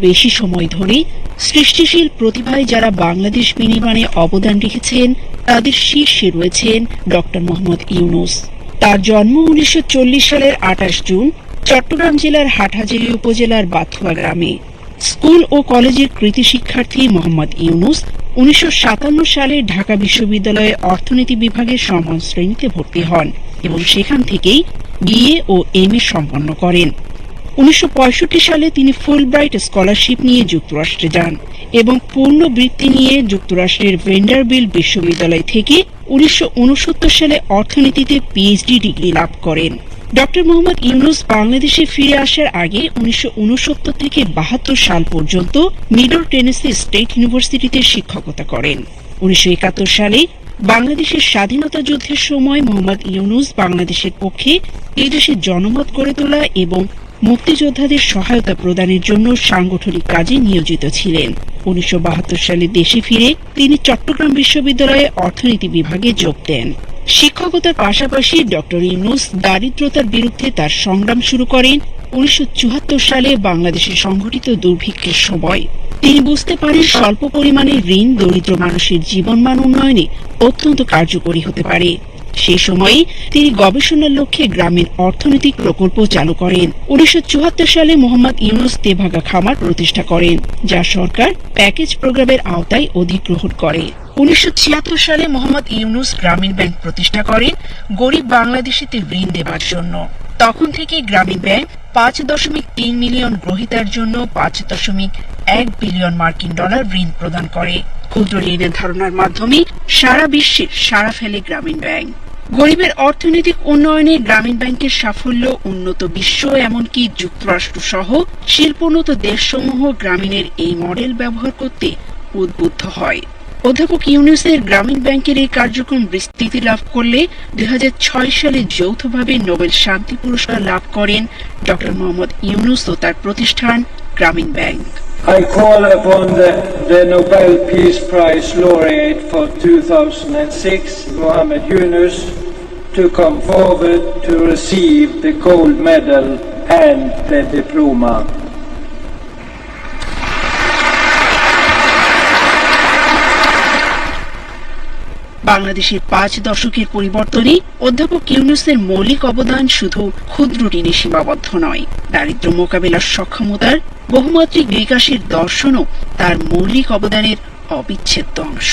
বেশি সময় ধরে সৃষ্টিশীল প্রতিভায় যারা বাংলাদেশ বিনির্মাণে অবদান রেখেছেন তাদের শীর্ষে রয়েছেন ডক্টর মোহাম্মদ ইউনূস। তার জন্ম 1940 সালের 28 জুন চট্টগ্রাম জেলার হাটহাজারী উপজেলার বাথুয়া গ্রামে। স্কুল ও কলেজের কৃতি শিক্ষার্থী মোহাম্মদ ইউনূস 1957 সালে ঢাকা বিশ্ববিদ্যালয়ে অর্থনীতি বিভাগের সমান শ্রেণীতে ভর্তি হন এবং সেখান থেকেই বিএ ও এমএ সম্পন্ন করেন। 1965 সালে তিনি ফুলব্রাইট স্কলারশিপ নিয়ে যুক্তরাষ্ট্রে যান এবং পূর্ণ বৃত্তি নিয়ে যুক্তরাষ্ট্রের ভেন্ডারবিল্ট বিশ্ববিদ্যালয় থেকে 1969 সালে অর্থনীতিতে পিএইচডি ডিগ্রি লাভ করেন। ডক্টর মোহাম্মদ ইউনূস বাংলাদেশে ফিরে আসার আগে 1969 থেকে 72 সাল পর্যন্ত মিডল টেনেসি স্টেট ইউনিভার্সিটিতে শিক্ষকতা করেন। 1971 সালে বাংলাদেশের স্বাধীনতা যুদ্ধের সময় মোহাম্মদ ইউনূস বাংলাদেশের পক্ষে এই দেশের জনমত গড়ে তোলা এবং মুক্তিযোদ্ধাদের সহায়তা প্রদানের জন্য সাংগঠনিক কাজে নিয়োজিত ছিলেন। 1972 সালে দেশে ফিরে তিনি চট্টগ্রাম বিশ্ববিদ্যালয়ে অর্থনীতি বিভাগে যোগ দেন। শিক্ষকতার পাশাপাশি ডক্টর ইউনূস দারিদ্রতার বিরুদ্ধে তার সংগ্রাম শুরু করেন 1974 সালে বাংলাদেশে সংঘটিত দুর্ভিক্ষের সময়। তিনি বুঝতে পারেন স্বল্প পরিমাণে ঋণ দরিদ্র মানুষের জীবনমান উন্নয়নে অত্যন্ত কার্যকরী হতে পারে। সেই সময়ে তিনি গবেষণার লক্ষ্যে গ্রামীণ অর্থনৈতিক প্রকল্প চালু করেন। 1974 সালে মোহাম্মদ ইউনূস তেভাগা খামার প্রতিষ্ঠা করেন, যা সরকার প্যাকেজ প্রোগ্রামের আওতায় অধিগ্রহণ করে। 1976 সালে মোহাম্মদ ইউনূস গ্রামীণ ব্যাংক প্রতিষ্ঠা করেন গরিব বাংলাদেশিদের ঋণ দেবার জন্য। তখন থেকে গ্রামীণ ব্যাংক 5.3 মিলিয়ন গ্রহীতার জন্য 5.1 বিলিয়ন মার্কিন ডলার ঋণ প্রদান করে। ক্ষুদ্র ঋণের ধারণার মাধ্যমে সারা বিশ্বে সাড়া ফেলে গ্রামীণ ব্যাংক। গরিবের অর্থনৈতিক উন্নয়নে গ্রামীণ ব্যাংকের সাফল্য উন্নত বিশ্ব এমনকি যুক্তরাষ্ট্র সহ শিল্পোন্নত দেশসমূহ গ্রামীণের এই মডেল ব্যবহার করতে উদ্বুদ্ধ হয়। অধ্যাপক ইউনূসের গ্রামীণ ব্যাংকের এই কার্যক্রম বিস্তৃতি লাভ করলে 2006 সালে যৌথভাবে নোবেল শান্তি পুরস্কার লাভ করেন ডক্টর মোহাম্মদ ইউনূস ও তার প্রতিষ্ঠান গ্রামীণ bank. I call upon the Nobel Peace Prize laureate for 2006, Mohamed Yunus, to come forward to receive the gold medal and the diploma. বাংলাদেশের 5 দশকের পরিবর্তনে অধ্যাপক ইউনূসের মৌলিক অবদান শুধু ক্ষুদ্র ঋণে সীমাবদ্ধ নয়, দারিদ্র্য মোকাবেলার সক্ষমতার বহুমাত্রিক বিকাশের দর্শনও তার মৌলিক অবদানের অবিচ্ছেদ্য অংশ।